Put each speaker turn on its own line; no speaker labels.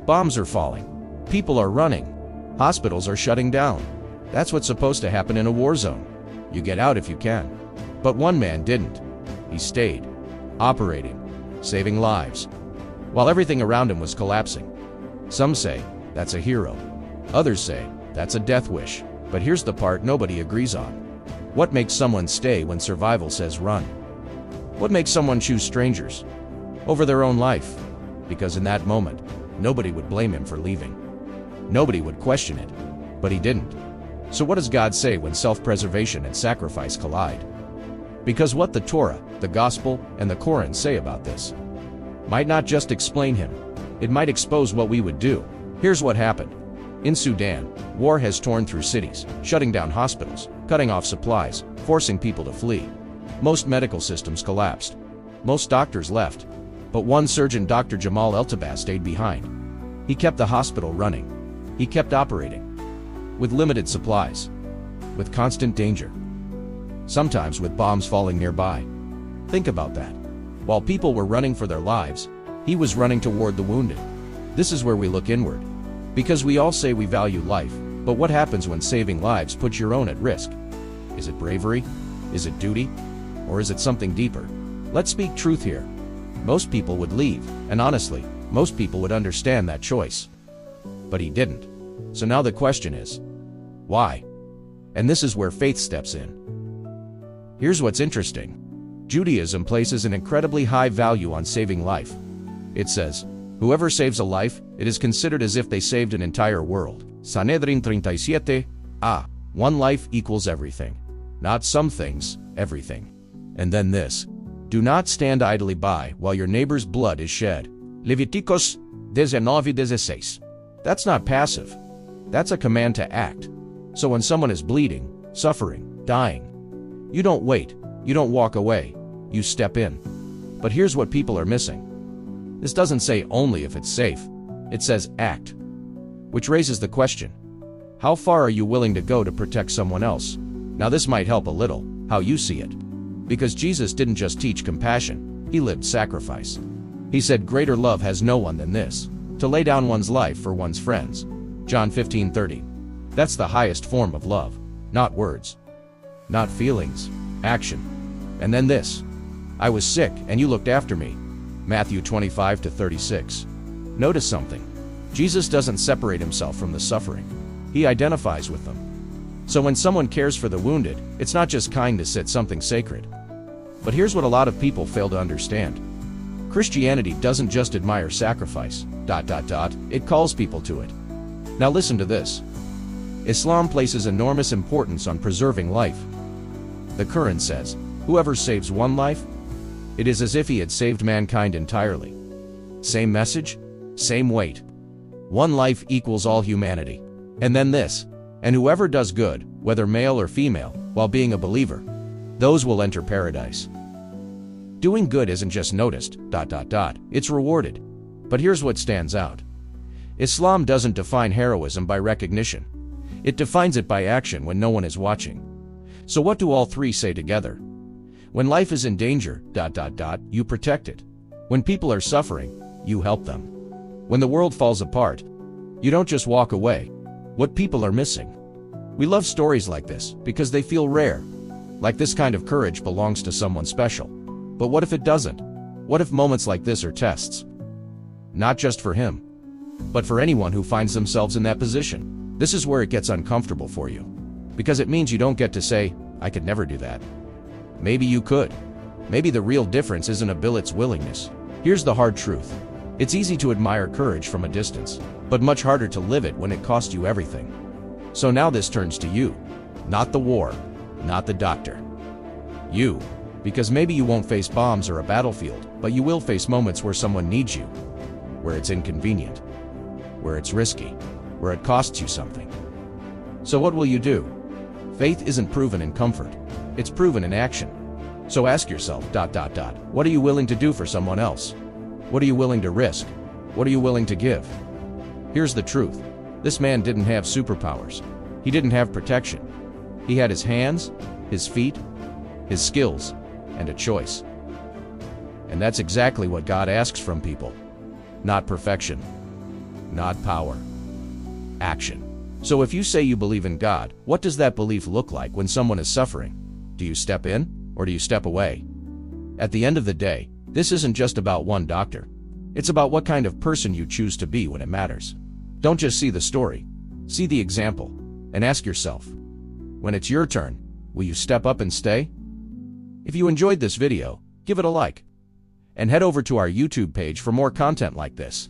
Bombs are falling. People are running. Hospitals are shutting down. That's what's supposed to happen in a war zone. You get out if you can. But one man didn't. He stayed, operating, saving lives, while everything around him was collapsing. Some say that's a hero. Others say that's a death wish. But here's the part nobody agrees on. What makes someone stay when survival says run? What makes someone choose strangers over their own life? Because in that moment, nobody would blame him for leaving. Nobody would question it. But he didn't. So what does God say when self-preservation and sacrifice collide? Because what the Torah, the Gospel, and the Quran say about this might not just explain him, it might expose what we would do. Here's what happened. In Sudan, war has torn through cities, shutting down hospitals, cutting off supplies, forcing people to flee. Most medical systems collapsed. Most doctors left. But one surgeon, Dr. Jamal Eltabas, stayed behind. He kept the hospital running. He kept operating. With limited supplies. With constant danger. Sometimes with bombs falling nearby. Think about that. While people were running for their lives, he was running toward the wounded. This is where we look inward. Because we all say we value life, but what happens when saving lives puts your own at risk? Is it bravery? Is it duty? Or is it something deeper? Let's speak truth here. Most people would leave, and honestly, most people would understand that choice. But he didn't. So now the question is, why? And this is where faith steps in. Here's what's interesting. Judaism places an incredibly high value on saving life. It says, whoever saves a life, it is considered as if they saved an entire world. Sanhedrin 37, one life equals everything. Not some things, everything. And then this. Do not stand idly by while your neighbor's blood is shed. Leviticus 19:16. That's not passive. That's a command to act. So when someone is bleeding, suffering, dying, you don't wait, you don't walk away, you step in. But here's what people are missing. This doesn't say only if it's safe. It says act. Which raises the question, how far are you willing to go to protect someone else? Now this might help a little, how you see it. Because Jesus didn't just teach compassion, he lived sacrifice. He said greater love has no one than this, to lay down one's life for one's friends. John 15:30. That's the highest form of love. Not words. Not feelings. Action. And then this. I was sick and you looked after me. Matthew 25:36. Notice something. Jesus doesn't separate himself from the suffering. He identifies with them. So when someone cares for the wounded, it's not just kindness, it's something sacred. But here's what a lot of people fail to understand. Christianity doesn't just admire sacrifice, it calls people to it. Now listen to this. Islam places enormous importance on preserving life. The Quran says, whoever saves one life, it is as if he had saved mankind entirely. Same message, same weight. One life equals all humanity. And then this, and whoever does good, whether male or female, while being a believer, those will enter paradise. Doing good isn't just noticed, it's rewarded. But here's what stands out. Islam doesn't define heroism by recognition. It defines it by action when no one is watching. So what do all three say together? When life is in danger, you protect it. When people are suffering, you help them. When the world falls apart, you don't just walk away. What people are missing. We love stories like this because they feel rare. Like this kind of courage belongs to someone special. But what if it doesn't? What if moments like this are tests? Not just for him, but for anyone who finds themselves in that position. This is where it gets uncomfortable for you. Because it means you don't get to say, I could never do that. Maybe you could. Maybe the real difference isn't a billet's willingness. Here's the hard truth. It's easy to admire courage from a distance, but much harder to live it when it costs you everything. So now this turns to you. Not the war, not the doctor. You. Because maybe you won't face bombs or a battlefield, but you will face moments where someone needs you. Where it's inconvenient. Where it's risky. Where it costs you something. So what will you do? Faith isn't proven in comfort. It's proven in action. So ask yourself, what are you willing to do for someone else? What are you willing to risk? What are you willing to give? Here's the truth. This man didn't have superpowers. He didn't have protection. He had his hands, his feet, his skills, and a choice. And that's exactly what God asks from people. Not perfection. not power. Action. So if you say you believe in God, what does that belief look like when someone is suffering? Do you step in, or do you step away? At the end of the day, this isn't just about one doctor. It's about what kind of person you choose to be when it matters. Don't just see the story, see the example, and ask yourself, when it's your turn, will you step up and stay? If you enjoyed this video, give it a like, and head over to our YouTube page for more content like this.